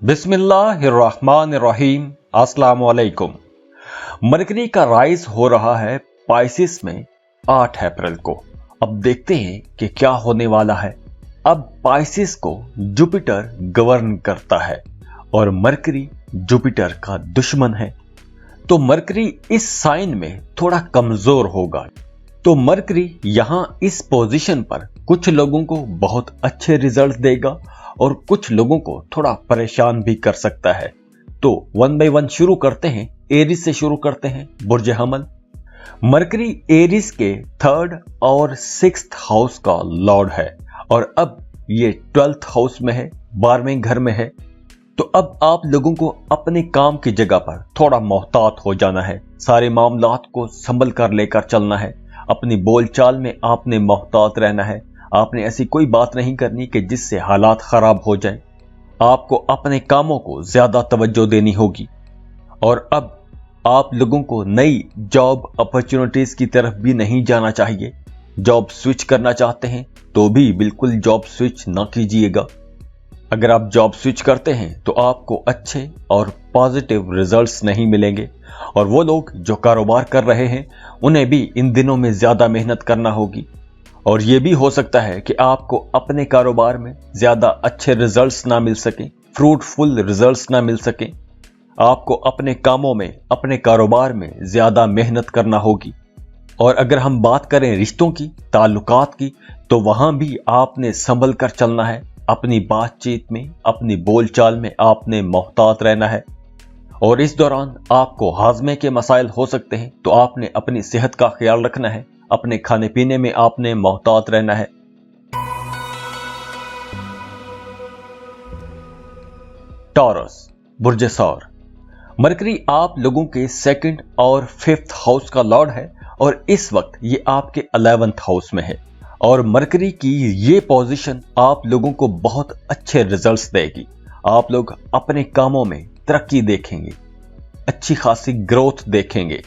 बिस्मिल्लाहिर्रहमानिर्रहीम। अस्सलाम वालेकुम। मरकरी का राइज हो रहा है पाइसिस में 8 अप्रैल को। अब देखते हैं कि क्या होने वाला है। अब पाइसिस को जुपिटर गवर्न करता है और मरकरी जुपिटर का दुश्मन है, तो मरकरी इस साइन में थोड़ा कमजोर होगा। तो मरकरी यहां इस पोजीशन पर कुछ लोगों को बहुत अच्छे रिजल्ट देगा और कुछ लोगों को थोड़ा परेशान भी कर सकता है। तो वन बाय वन शुरू करते हैं। एरिस से शुरू करते हैं। बुर्ज हमल। मरकरी एरिस के 3rd और 6th हाउस का लॉर्ड है और अब ये 12th हाउस में है, 12वें घर में है। तो अब आप लोगों को अपने काम की जगह पर थोड़ा मोहतात हो जाना है। सारे मामलात को संभल कर लेकर चलना है। अपनी बोलचाल में आपने मोहतात रहना है। आपने ऐसी कोई बात नहीं करनी कि जिससे हालात खराब हो जाए। आपको अपने कामों को ज्यादा तवज्जो देनी होगी। और अब आप लोगों को नई जॉब अपॉर्चुनिटीज की तरफ भी नहीं जाना चाहिए। जॉब स्विच करना चाहते हैं तो भी बिल्कुल जॉब स्विच ना कीजिएगा। अगर आप जॉब स्विच करते हैं तो आपको अच्छे और पॉजिटिव रिजल्ट्स नहीं मिलेंगे। और वो लोग जो कारोबार कर रहे हैं उन्हें भी इन दिनों में ज्यादा मेहनत करना होगी। और ये भी हो सकता है कि आपको अपने कारोबार में ज्यादा अच्छे रिजल्ट्स ना मिल सकें, फ्रूटफुल रिजल्ट्स ना मिल सकें। आपको अपने कामों में, अपने कारोबार में ज्यादा मेहनत करना होगी। और अगर हम बात करें रिश्तों की, ताल्लुकात की, तो वहां भी आपने संभल कर चलना है। अपनी बातचीत में, अपनी बोलचाल में आपने मोहतात रहना है। और इस दौरान आपको हाजमे के मसाइल हो सकते हैं, तो आपने अपनी सेहत का ख्याल रखना है। अपने खाने पीने में आपने मोहतात रहना है। टॉरस, बुर्ज सौर। मरकरी आप लोगों के 2nd और 5th हाउस का लॉर्ड है और इस वक्त ये आपके 11th हाउस में है। और मरकरी की ये पोजीशन आप लोगों को बहुत अच्छे रिजल्ट्स देगी। आप लोग अपने कामों में तरक्की देखेंगे, अच्छी खासी ग्रोथ देखेंगे।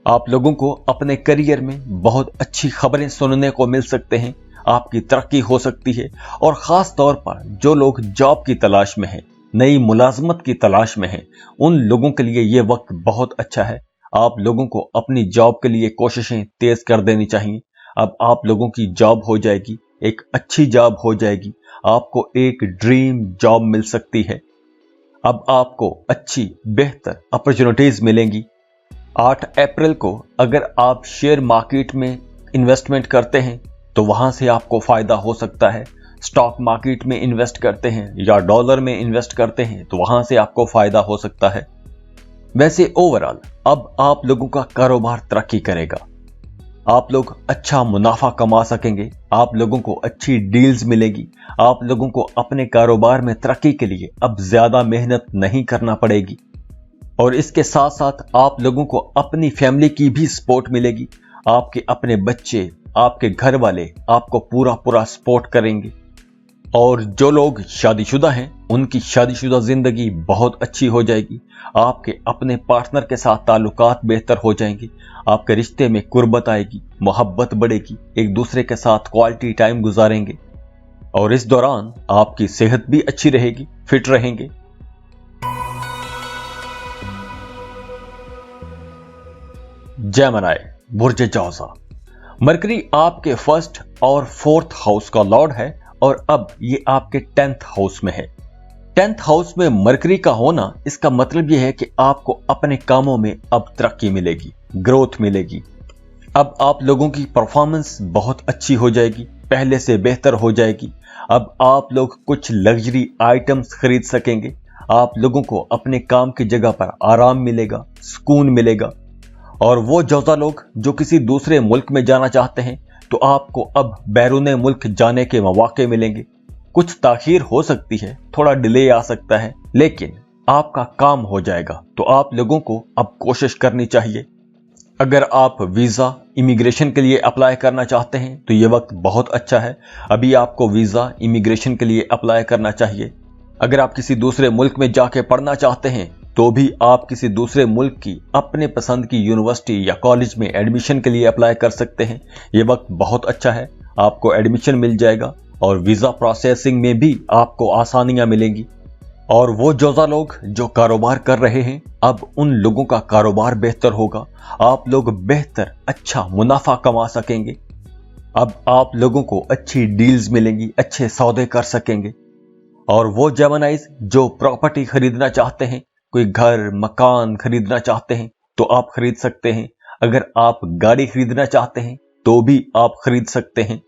आप लोगों को अपने करियर में बहुत अच्छी खबरें सुनने को मिल सकते हैं। आपकी तरक्की हो सकती है। और खास तौर पर जो लोग जॉब की तलाश में हैं, नई मुलाजमत की तलाश में हैं, उन लोगों के लिए यह वक्त बहुत अच्छा है। आप लोगों को अपनी जॉब के लिए कोशिशें तेज कर देनी चाहिए। अब आप लोगों की जॉब हो जाएगी, एक अच्छी जॉब हो जाएगी। आपको एक ड्रीम जॉब मिल सकती है। अब आपको अच्छी बेहतर अपॉर्चुनिटीज मिलेंगी। 8 अप्रैल को अगर आप शेयर मार्केट में इन्वेस्टमेंट करते हैं तो वहां से आपको फायदा हो सकता है। स्टॉक मार्केट में इन्वेस्ट करते हैं या डॉलर में इन्वेस्ट करते हैं तो वहां से आपको फायदा हो सकता है। वैसे ओवरऑल अब आप लोगों का कारोबार तरक्की करेगा। आप लोग अच्छा मुनाफा कमा सकेंगे। आप लोगों को अच्छी डील्स मिलेगी। आप लोगों को अपने कारोबार में तरक्की के लिए अब ज्यादा मेहनत नहीं करना पड़ेगी। और इसके साथ साथ आप लोगों को अपनी फैमिली की भी सपोर्ट मिलेगी। आपके अपने बच्चे, आपके घर वाले आपको पूरा सपोर्ट करेंगे। और जो लोग शादीशुदा हैं उनकी शादीशुदा जिंदगी बहुत अच्छी हो जाएगी। आपके अपने पार्टनर के साथ ताल्लुकात बेहतर हो जाएंगे। आपके रिश्ते में कुर्बत आएगी, मोहब्बत बढ़ेगी, एक दूसरे के साथ क्वालिटी टाइम गुजारेंगे। और इस दौरान आपकी सेहत भी अच्छी रहेगी, फिट रहेंगे। जेमिनी, बुर्ज जौजा। मरकरी आपके 1st और 4th हाउस का लॉर्ड है और अब ये आपके 10th हाउस में है। 10th हाउस में मरकरी का होना, इसका मतलब यह है कि आपको अपने कामों में अब तरक्की मिलेगी, ग्रोथ मिलेगी। अब आप लोगों की परफॉर्मेंस बहुत अच्छी हो जाएगी, पहले से बेहतर हो जाएगी। अब आप लोग कुछ लग्जरी आइटम्स खरीद सकेंगे। आप लोगों को अपने काम की जगह पर आराम मिलेगा, सुकून मिलेगा। और वो जौजा लोग जो किसी दूसरे मुल्क में जाना चाहते हैं तो आपको अब बैरूने मुल्क जाने के मौके मिलेंगे। कुछ ताखीर हो सकती है, थोड़ा डिले आ सकता है, लेकिन आपका काम हो जाएगा। तो आप लोगों को अब कोशिश करनी चाहिए। अगर आप वीजा, इमिग्रेशन के लिए अप्लाई करना चाहते हैं तो ये वक्त बहुत अच्छा है। अभी आपको वीजा, इमिग्रेशन के लिए अप्लाई करना चाहिए। अगर आप किसी दूसरे मुल्क में जाके पढ़ना चाहते हैं तो भी आप किसी दूसरे मुल्क की अपने पसंद की यूनिवर्सिटी या कॉलेज में एडमिशन के लिए अप्लाई कर सकते हैं। ये वक्त बहुत अच्छा है, आपको एडमिशन मिल जाएगा और वीजा प्रोसेसिंग में भी आपको आसानियां मिलेंगी। और वो जोजा लोग जो कारोबार कर रहे हैं, अब उन लोगों का कारोबार बेहतर होगा, आप लोग बेहतर अच्छा मुनाफा कमा सकेंगे। अब आप लोगों को अच्छी डील्स मिलेंगी, अच्छे सौदे कर सकेंगे। और वो जेमिनाइज जो प्रॉपर्टी खरीदना चाहते हैं, कोई घर मकान खरीदना चाहते हैं तो आप खरीद सकते हैं। अगर आप गाड़ी खरीदना चाहते हैं तो भी आप खरीद सकते हैं।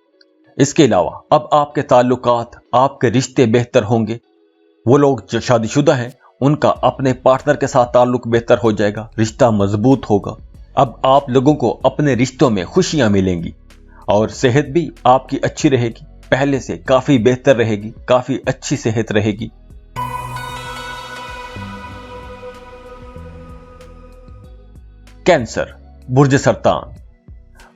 इसके अलावा अब आपके ताल्लुकात, आपके रिश्ते बेहतर होंगे। वो लोग जो शादीशुदा हैं उनका अपने पार्टनर के साथ ताल्लुक बेहतर हो जाएगा, रिश्ता मजबूत होगा। अब आप लोगों को अपने रिश्तों में खुशियां मिलेंगी और सेहत भी आपकी अच्छी रहेगी, पहले से काफी बेहतर रहेगी, काफी अच्छी सेहत रहेगी। कैंसर, बुर्ज सरतान।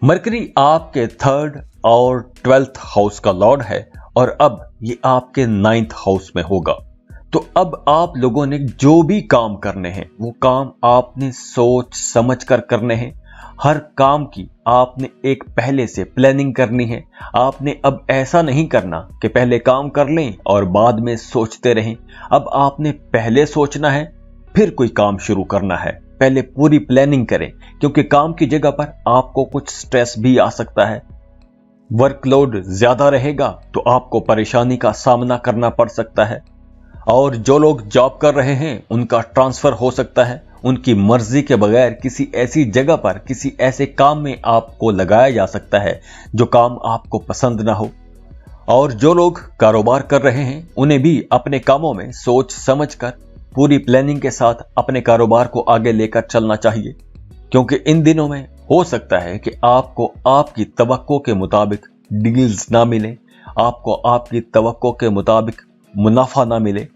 मरकरी आपके 3rd और 12th हाउस का लॉर्ड है और अब ये आपके 9th हाउस में होगा। तो अब आप लोगों ने जो भी काम करने हैं वो काम आपने सोच समझ कर करने हैं। हर काम की आपने एक पहले से प्लानिंग करनी है। आपने अब ऐसा नहीं करना कि पहले काम कर लें और बाद में सोचते रहें। अब आपने पहले सोचना है फिर कोई काम शुरू करना है। पहले पूरी प्लानिंग करें, क्योंकि काम की जगह पर आपको कुछ स्ट्रेस भी आ सकता है। वर्कलोड ज्यादा रहेगा तो आपको परेशानी का सामना करना पड़ सकता है। और जो लोग जॉब कर रहे हैं उनका ट्रांसफर हो सकता है। उनकी मर्जी के बगैर किसी ऐसी जगह पर, किसी ऐसे काम में आपको लगाया जा सकता है जो काम आपको पसंद ना हो। और जो लोग कारोबार कर रहे हैं उन्हें भी अपने कामों में सोच समझकर पूरी प्लानिंग के साथ अपने कारोबार को आगे लेकर चलना चाहिए, क्योंकि इन दिनों में हो सकता है कि आपको आपकी तवक्को के मुताबिक डील्स ना मिले, आपको आपकी तवक्को के मुताबिक मुनाफा ना मिले।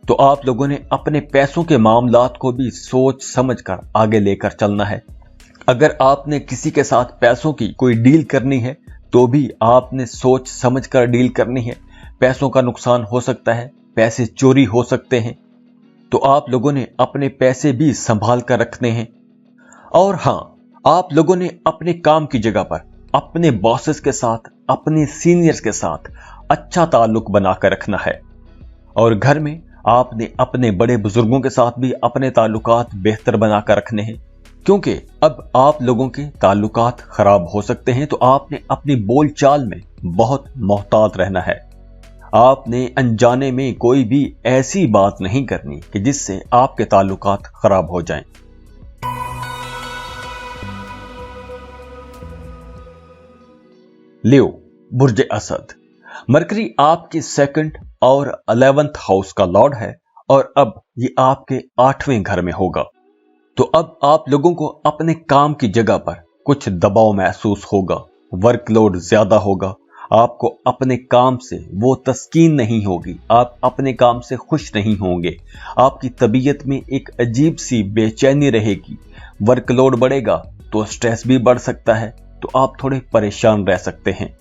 तो आप लोगों ने अपने पैसों के मामलात को भी सोच समझकर आगे लेकर चलना है। अगर आपने किसी के साथ पैसों की कोई डील करनी है तो भी आपने सोच समझकर डील करनी है। पैसों का नुकसान हो सकता है, पैसे चोरी हो सकते हैं, तो आप लोगों ने अपने पैसे भी संभाल कर रखने हैं। और हां, आप लोगों ने अपने काम की जगह पर अपने बॉसेस के साथ, अपने सीनियर्स के साथ अच्छा ताल्लुक बनाकर रखना है। और घर में आपने अपने बड़े बुजुर्गों के साथ भी अपने ताल्लुकात बेहतर बनाकर रखने हैं, क्योंकि अब आप लोगों के ताल्लुकात खराब हो सकते हैं। तो आपने अपनी बोलचाल में बहुत मोहतात रहना है। आपने अनजाने में कोई भी ऐसी बात नहीं करनी कि जिससे आपके ताल्लुकात खराब हो जाएं। लियो, बुर्ज असद। मरकरी आपके 2nd और 11th हाउस का लॉर्ड है और अब ये आपके 8वें घर में होगा। तो अब आप लोगों को अपने काम की जगह पर कुछ दबाव महसूस होगा, वर्कलोड ज्यादा होगा। आपको अपने काम से वो तस्कीन नहीं होगी, आप अपने काम से खुश नहीं होंगे। आपकी तबीयत में एक अजीब सी बेचैनी रहेगी। वर्कलोड बढ़ेगा तो स्ट्रेस भी बढ़ सकता है, तो आप थोड़े परेशान रह सकते हैं।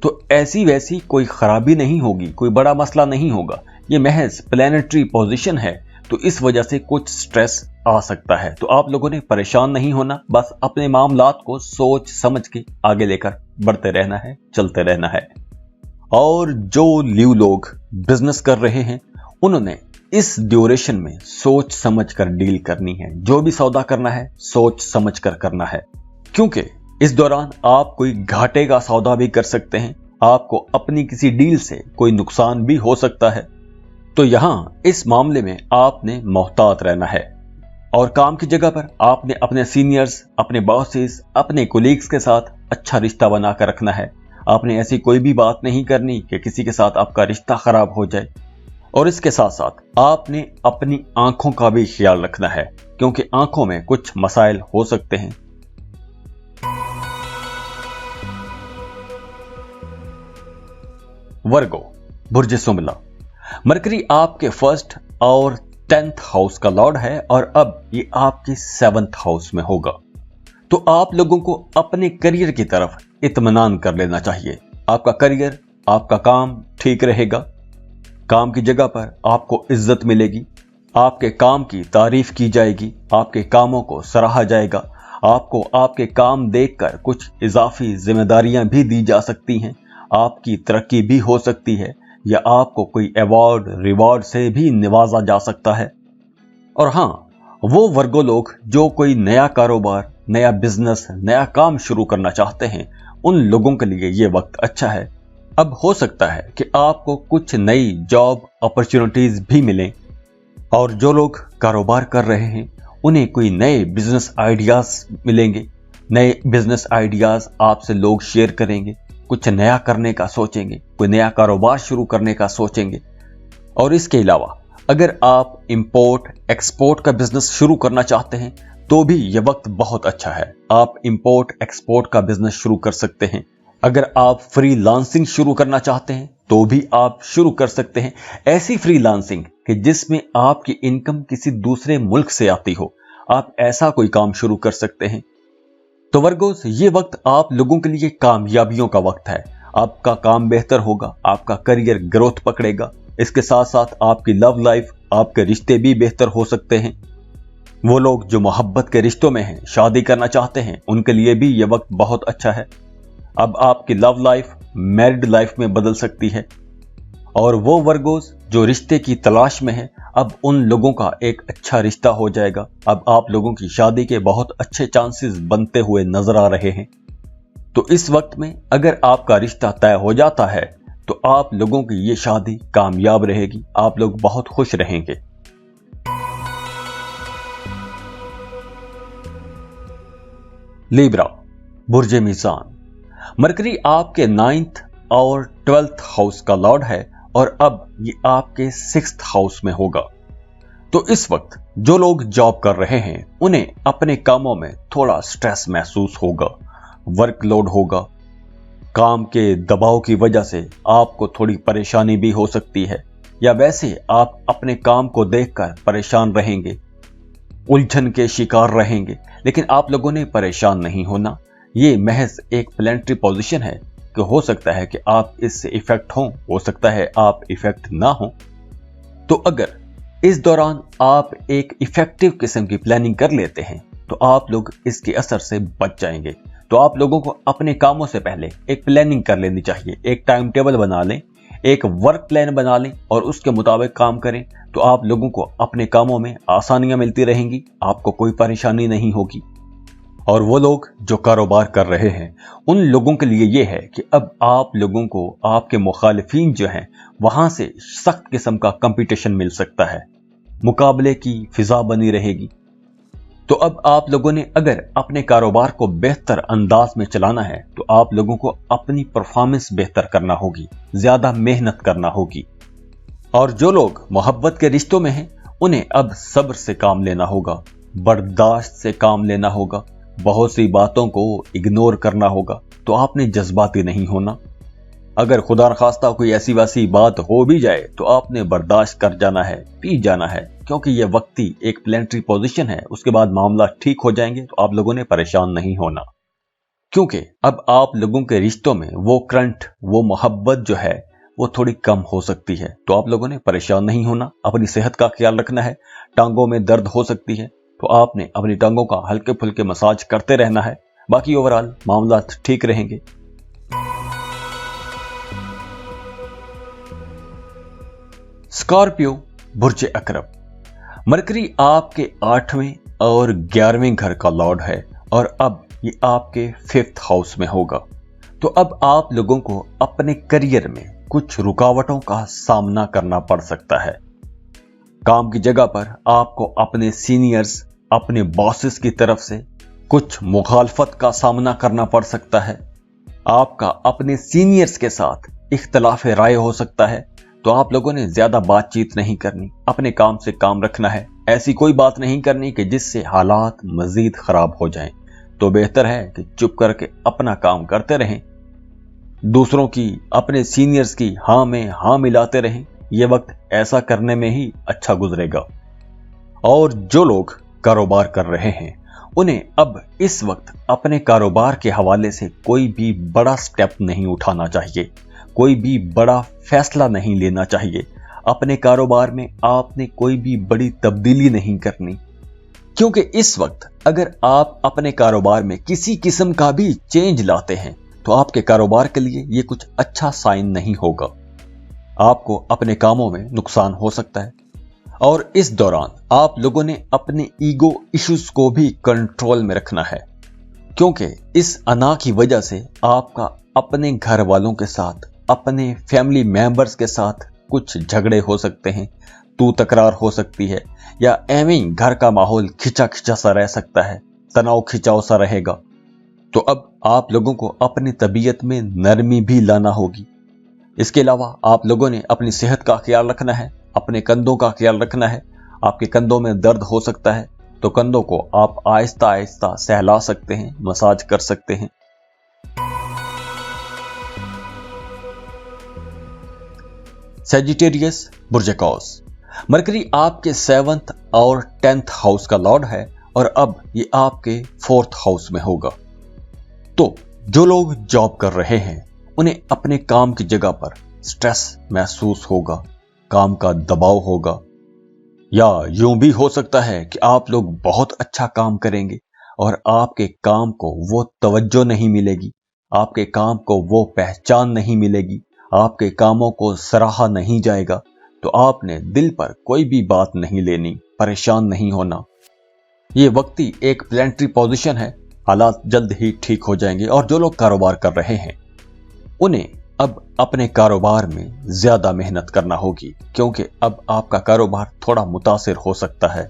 तो ऐसी वैसी कोई खराबी नहीं होगी, कोई बड़ा मसला नहीं होगा। ये महज प्लैनेटरी पोजीशन है, तो इस वजह से कुछ स्ट्रेस आ सकता है। तो आप लोगों ने परेशान नहीं होना, बस अपने मामलात को सोच समझ के आगे लेकर बढ़ते रहना है, चलते रहना है। और जो लियो लोग बिजनेस कर रहे हैं उन्होंने इस ड्यूरेशन में सोच समझ कर डील करनी है। जो भी सौदा करना है सोच समझ कर करना है, क्योंकि इस दौरान आप कोई घाटे का सौदा भी कर सकते हैं। आपको अपनी किसी डील से कोई नुकसान भी हो सकता है। तो यहां इस मामले में आपने मोहतात रहना है। और काम की जगह पर आपने अपने सीनियर्स, अपने बॉसेस, अपने कोलीग्स के साथ अच्छा रिश्ता बनाकर रखना है। आपने ऐसी कोई भी बात नहीं करनी कि किसी के साथ आपका रिश्ता खराब हो जाए। और इसके साथ साथ आपने अपनी आंखों का भी ख्याल रखना है, क्योंकि आंखों में कुछ मसाइल हो सकते हैं। वर्गो, बुर्ज सुमला। मरकरी आपके 1st और 10th हाउस का लॉर्ड है और अब ये आपके 7th हाउस में होगा। तो आप लोगों को अपने करियर की तरफ इत्मीनान कर लेना चाहिए। आपका करियर, आपका काम ठीक रहेगा। काम की जगह पर आपको इज्जत मिलेगी, आपके काम की तारीफ की जाएगी, आपके कामों को सराहा जाएगा। आपको आपके काम देखकर कुछ इजाफी जिम्मेदारियां भी दी जा सकती हैं। आपकी तरक्की भी हो सकती है, या आपको कोई अवार्ड रिवॉर्ड से भी नवाजा जा सकता है। और हाँ, वो वर्गो लोग जो कोई नया कारोबार, नया बिजनेस, नया काम शुरू करना चाहते हैं, उन लोगों के लिए ये वक्त अच्छा है। अब हो सकता है कि आपको कुछ नई जॉब अपॉर्चुनिटीज भी मिलें, और जो लोग कारोबार कर रहे हैं उन्हें कोई नए बिजनेस आइडियाज मिलेंगे। नए बिजनेस आइडियाज आपसे लोग शेयर करेंगे, कुछ नया करने का सोचेंगे, कोई नया कारोबार शुरू करने का सोचेंगे। और इसके अलावा अगर आप इंपोर्ट एक्सपोर्ट का बिजनेस शुरू करना चाहते हैं तो भी यह वक्त बहुत अच्छा है। आप इंपोर्ट एक्सपोर्ट का बिजनेस शुरू कर सकते हैं। अगर आप फ्रीलांसिंग शुरू करना चाहते हैं तो भी आप शुरू कर सकते हैं। ऐसी फ्रीलांसिंग कि जिसमें आपकी इनकम किसी दूसरे मुल्क से आती हो, आप ऐसा कोई काम शुरू कर सकते हैं। तो वर्गोस, ये वक्त आप लोगों के लिए कामयाबियों का वक्त है। आपका काम बेहतर होगा, आपका करियर ग्रोथ पकड़ेगा। इसके साथ साथ आपकी लव लाइफ, आपके रिश्ते भी बेहतर हो सकते हैं। वो लोग जो मोहब्बत के रिश्तों में हैं, शादी करना चाहते हैं, उनके लिए भी यह वक्त बहुत अच्छा है। अब आपकी लव लाइफ मैरिड लाइफ में बदल सकती है। और वो वर्गोस जो रिश्ते की तलाश में है, अब उन लोगों का एक अच्छा रिश्ता हो जाएगा। अब आप लोगों की शादी के बहुत अच्छे चांसेस बनते हुए नजर आ रहे हैं। तो इस वक्त में अगर आपका रिश्ता तय हो जाता है तो आप लोगों की ये शादी कामयाब रहेगी, आप लोग बहुत खुश रहेंगे। लिब्रा, बुर्जे मीज़ान। मरकरी आपके 9th और 12th हाउस का लॉर्ड है और अब ये आपके 6th हाउस में होगा। तो इस वक्त जो लोग जॉब कर रहे हैं उन्हें अपने कामों में थोड़ा स्ट्रेस महसूस होगा, वर्कलोड होगा। काम के दबाव की वजह से आपको थोड़ी परेशानी भी हो सकती है, या वैसे आप अपने काम को देखकर परेशान रहेंगे, उलझन के शिकार रहेंगे। लेकिन आप लोगों ने परेशान नहीं होना। ये महज एक प्लेनेटरी पोजीशन है कि हो सकता है कि आप इससे इफेक्ट हो सकता है आप इफेक्ट ना हो। तो अगर इस दौरान आप एक इफेक्टिव किस्म की प्लानिंग कर लेते हैं तो आप लोग इसके असर से बच जाएंगे। तो आप लोगों को अपने कामों से पहले एक प्लानिंग कर लेनी चाहिए। एक टाइम टेबल बना लें, एक वर्क प्लान बना लें और उसके मुताबिक काम करें। तो आप लोगों को अपने कामों में आसानियां मिलती रहेंगी, आपको कोई परेशानी नहीं होगी। और वो लोग जो कारोबार कर रहे हैं उन लोगों के लिए ये है कि अब आप लोगों को आपके मुखालिफिन जो हैं वहां से सख्त किस्म का कंपटीशन मिल सकता है, मुकाबले की फिजा बनी रहेगी। तो अब आप लोगों ने अगर अपने कारोबार को बेहतर अंदाज में चलाना है तो आप लोगों को अपनी परफॉर्मेंस बेहतर करना होगी, ज्यादा मेहनत करना होगी। और जो लोग मोहब्बत के रिश्तों में हैं उन्हें अब सब्र से काम लेना होगा, बर्दाश्त से काम लेना होगा, बहुत सी बातों को इग्नोर करना होगा। तो आपने जज्बाती नहीं होना। अगर खुदा न खास्ता कोई ऐसी वैसी बात हो भी जाए तो आपने बर्दाश्त कर जाना है, पी जाना है, क्योंकि यह वक्ती एक प्लेनेटरी पोजीशन है। उसके बाद मामला ठीक हो जाएंगे तो आप लोगों ने परेशान नहीं होना, क्योंकि अब आप लोगों के रिश्तों में वो करंट, वो मोहब्बत जो है वो थोड़ी कम हो सकती है। तो आप लोगों ने परेशान नहीं होना, अपनी सेहत का ख्याल रखना है। टांगों में दर्द हो सकती है तो आपने अपनी टांगों का हल्के फुल्के मसाज करते रहना है। बाकी ओवरऑल मामला ठीक रहेंगे। स्कॉर्पियो, बुर्ज अकरब। मरकरी आपके 8वें और 11वें घर का लॉर्ड है और अब ये आपके 5th हाउस में होगा। तो अब आप लोगों को अपने करियर में कुछ रुकावटों का सामना करना पड़ सकता है। काम की जगह पर आपको अपने सीनियर्स, अपने बॉसेस की तरफ से कुछ मुखालफत का सामना करना पड़ सकता है। आपका अपने सीनियर्स के साथ इख्तलाफ राय हो सकता है। तो आप लोगों ने ज्यादा बातचीत नहीं करनी, अपने काम से काम रखना है। ऐसी कोई बात नहीं करनी कि जिससे हालात मजीद खराब हो जाएं। तो बेहतर है कि चुप करके अपना काम करते रहें, दूसरों की, अपने सीनियर्स की हाँ में हाँ मिलाते रहें। यह वक्त ऐसा करने में ही अच्छा गुजरेगा। और जो लोग कारोबार कर रहे हैं उन्हें अब इस वक्त अपने कारोबार के हवाले से कोई भी बड़ा स्टेप नहीं उठाना चाहिए, कोई भी बड़ा फैसला नहीं लेना चाहिए। अपने कारोबार में आपने कोई भी बड़ी तब्दीली नहीं करनी, क्योंकि इस वक्त अगर आप अपने कारोबार में किसी किस्म का भी चेंज लाते हैं तो आपके कारोबार के लिए ये कुछ अच्छा साइन नहीं होगा। आपको अपने कामों में नुकसान हो सकता है। और इस दौरान आप लोगों ने अपने ईगो इश्यूज को भी कंट्रोल में रखना है, क्योंकि इस अना की वजह से आपका अपने घर वालों के साथ, अपने फैमिली मेंबर्स के साथ कुछ झगड़े हो सकते हैं, तू तकरार हो सकती है, या एवं घर का माहौल खिंचा खिंचा सा रह सकता है, तनाव खिंचाव सा रहेगा। तो अब आप लोगों को अपनी तबीयत में नरमी भी लाना होगी। इसके अलावा आप लोगों ने अपनी सेहत का ख्याल रखना है, अपने कंधों का ख्याल रखना है। आपके कंधों में दर्द हो सकता है तो कंधों को आप आहिस्ता आहिस्ता सहला सकते हैं, मसाज कर सकते हैं। सैजिटेरियस बुर्जकॉस, मरकरी आपके 7th और 10th हाउस का लॉर्ड है और अब ये आपके 4th हाउस में होगा। तो जो लोग जॉब कर रहे हैं उन्हें अपने काम की जगह पर स्ट्रेस महसूस होगा, काम का दबाव होगा, या यूं भी हो सकता है कि आप लोग बहुत अच्छा काम करेंगे और आपके काम को वो तवज्जो नहीं मिलेगी, आपके काम को वो पहचान नहीं मिलेगी, आपके कामों को सराहा नहीं जाएगा। तो आपने दिल पर कोई भी बात नहीं लेनी, परेशान नहीं होना। ये वक्ती एक प्लानिटरी पोजीशन है, हालात जल्द ही ठीक हो जाएंगे। और जो लोग कारोबार कर रहे हैं उन्हें अब अपने कारोबार में ज्यादा मेहनत करना होगी, क्योंकि अब आपका कारोबार थोड़ा मुतासिर हो सकता है।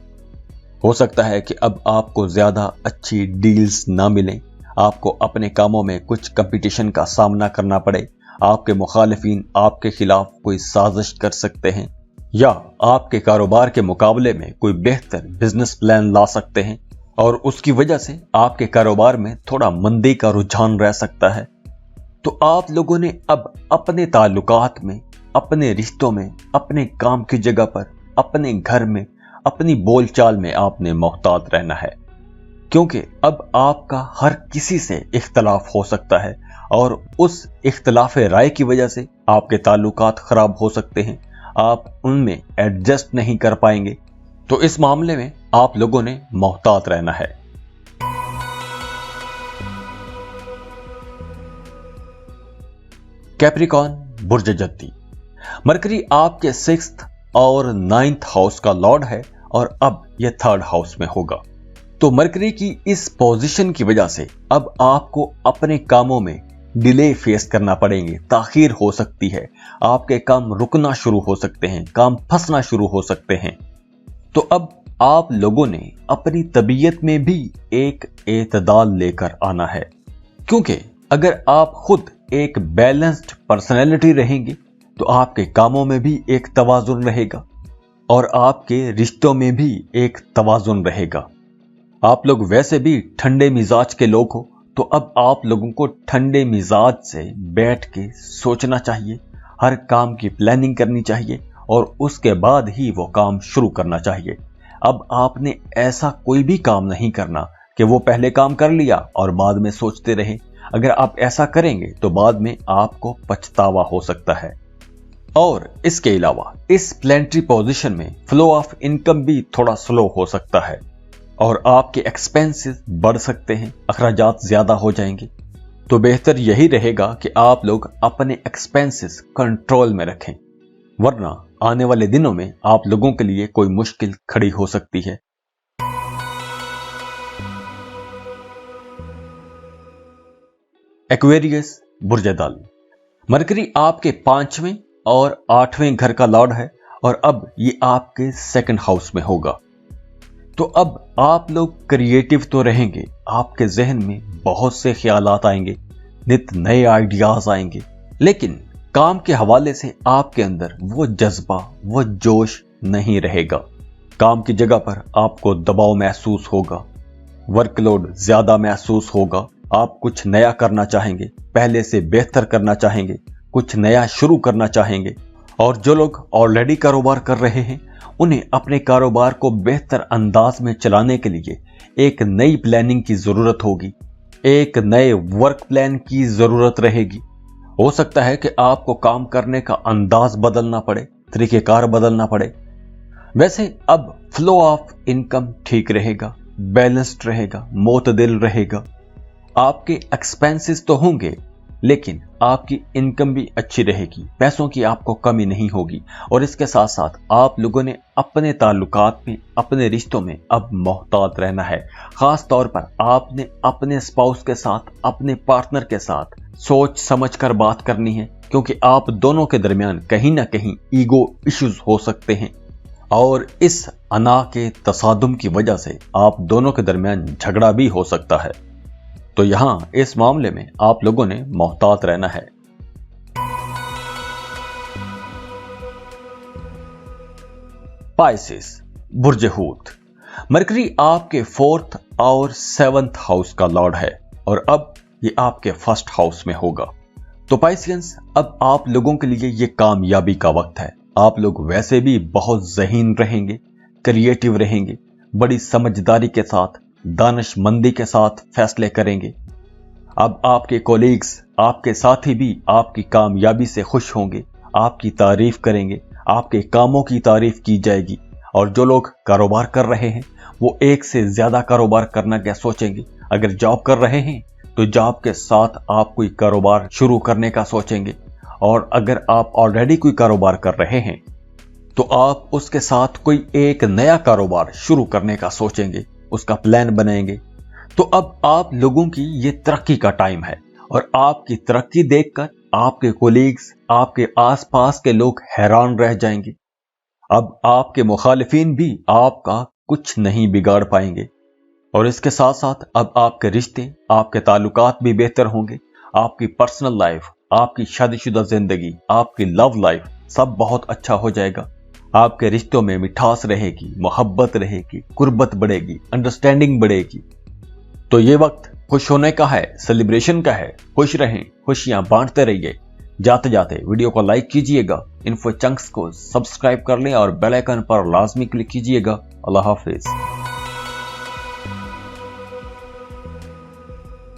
हो सकता है कि अब आपको ज्यादा अच्छी डील्स ना मिलें, आपको अपने कामों में कुछ कंपटीशन का सामना करना पड़े, आपके मुखालिफिन आपके खिलाफ कोई साजिश कर सकते हैं, या आपके कारोबार के मुकाबले में कोई बेहतर बिजनेस प्लान ला सकते हैं और उसकी वजह से आपके कारोबार में थोड़ा मंदी का रुझान रह सकता है। तो आप लोगों ने अब अपने ताल्लुकात में, अपने रिश्तों में, अपने काम की जगह पर, अपने घर में, अपनी बोलचाल में आपने मोहतात रहना है, क्योंकि अब आपका हर किसी से इख्तलाफ हो सकता है और उस इख्तलाफ राय की वजह से आपके ताल्लुकात खराब हो सकते हैं, आप उनमें एडजस्ट नहीं कर पाएंगे। तो इस मामले में आप लोगों ने मोहतात रहना है। कैप्रिकॉन बुर्ज जद्दी, मरकरी आपके 6th और 9th हाउस का लॉर्ड है और अब यह 3rd हाउस में होगा। तो मरकरी की इस पोजीशन की वजह से अब आपको अपने कामों में डिले फेस करना पड़ेंगे, ताखीर हो सकती है, आपके काम रुकना शुरू हो सकते हैं, काम फंसना शुरू हो सकते हैं। तो अब आप लोगों ने अपनी तबीयत में भी एक एतदाल लेकर आना है, क्योंकि अगर आप खुद एक बैलेंस्ड पर्सनैलिटी रहेंगे तो आपके कामों में भी एक तवाजुन रहेगा और आपके रिश्तों में भी एक तवाजुन रहेगा। आप लोग वैसे भी ठंडे मिजाज के लोग हो, तो अब आप लोगों को ठंडे मिजाज से बैठ के सोचना चाहिए, हर काम की प्लानिंग करनी चाहिए और उसके बाद ही वो काम शुरू करना चाहिए। अब आपने ऐसा कोई भी काम नहीं करना कि वो पहले काम कर लिया और बाद में सोचते रहे। अगर आप ऐसा करेंगे तो बाद में आपको पछतावा हो सकता है। और इसके अलावा इस प्लानिटरी पोजीशन में फ्लो ऑफ इनकम भी थोड़ा स्लो हो सकता है और आपके एक्सपेंसेस बढ़ सकते हैं, अखराजात ज्यादा हो जाएंगे। तो बेहतर यही रहेगा कि आप लोग अपने एक्सपेंसेस कंट्रोल में रखें, वरना आने वाले दिनों में आप लोगों के लिए कोई मुश्किल खड़ी हो सकती है। एक्वेरियस बुर्जदाल, मरकरी आपके 5वें और 8वें घर का लॉर्ड है और अब ये आपके 2nd हाउस में होगा। तो अब आप लोग क्रिएटिव तो रहेंगे, आपके जहन में बहुत से ख्यालात आएंगे, नित नए आइडियाज आएंगे, लेकिन काम के हवाले से आपके अंदर वो जज्बा, वो जोश नहीं रहेगा। काम की जगह पर आपको दबाव महसूस होगा, वर्कलोड ज्यादा महसूस होगा, आप कुछ नया करना चाहेंगे, पहले से बेहतर करना चाहेंगे, कुछ नया शुरू करना चाहेंगे। और जो लोग ऑलरेडी कारोबार कर रहे हैं उन्हें अपने कारोबार को बेहतर अंदाज में चलाने के लिए एक नई प्लानिंग की जरूरत होगी, एक नए वर्क प्लान की जरूरत रहेगी। हो सकता है कि आपको काम करने का अंदाज बदलना पड़े, तरीकेकार बदलना पड़े। वैसे अब फ्लो ऑफ इनकम ठीक रहेगा, बैलेंस्ड रहेगा, मोतदिल रहेगा। आपके एक्सपेंसेस तो होंगे लेकिन आपकी इनकम भी अच्छी रहेगी, पैसों की आपको कमी नहीं होगी। और इसके साथ साथ आप लोगों ने अपने ताल्लुकात में, अपने रिश्तों में अब मोहतात रहना है। खास तौर पर आपने अपने स्पाउस के साथ, अपने पार्टनर के साथ सोच समझ कर बात करनी है, क्योंकि आप दोनों के दरमियान कहीं ना कहीं ईगो इश्यूज हो सकते हैं और इस अना के तसादुम की वजह से आप दोनों के दरमियान झगड़ा भी हो सकता है। तो यहां इस मामले में आप लोगों ने मोहतात रहना है। पाइसेस, बुर्ज हूत। मरकरी आपके 4th और 7th हाउस का लॉर्ड है और अब ये आपके 1st हाउस में होगा। तो पाइसियंस, अब आप लोगों के लिए ये कामयाबी का वक्त है। आप लोग वैसे भी बहुत ज़हीन रहेंगे, क्रिएटिव रहेंगे, बड़ी समझदारी के साथ, दानिशमंदी के साथ फैसले करेंगे। अब आपके कोलीग्स, आपके साथी भी आपकी कामयाबी से खुश होंगे, आपकी तारीफ करेंगे, आपके कामों की तारीफ की जाएगी। और जो लोग कारोबार कर रहे हैं वो एक से ज्यादा कारोबार करना क्या सोचेंगे। अगर जॉब कर रहे हैं तो जॉब के साथ आप कोई कारोबार शुरू करने का सोचेंगे, और अगर आप ऑलरेडी कोई कारोबार कर रहे हैं तो आप उसके साथ कोई एक नया कारोबार शुरू करने का सोचेंगे, उसका प्लान बनाएंगे। तो अब आप लोगों की ये तरक्की का टाइम है और आपकी तरक्की देखकर आपके कोलीग्स, आपके आसपास के लोग हैरान रह जाएंगे। अब आपके मुखालिफिन भी आपका कुछ नहीं बिगाड़ पाएंगे। और इसके साथ साथ अब आपके रिश्ते, आपके ताल्लुकात भी बेहतर होंगे। आपकी पर्सनल लाइफ, आपकी शादीशुदा जिंदगी, आपकी लव लाइफ सब बहुत अच्छा हो जाएगा। आपके रिश्तों में मिठास रहेगी, मोहब्बत रहेगी, कुर्बत बढ़ेगी, अंडरस्टैंडिंग बढ़ेगी। तो ये वक्त खुश होने का है, सेलिब्रेशन का है। खुश रहें, खुशियां बांटते रहिए। जाते जाते वीडियो को लाइक कीजिएगा, इन्फो चंक्स को सब्सक्राइब कर लें और बेल आइकन पर लाजमी क्लिक कीजिएगा। अल्लाह हाफिज।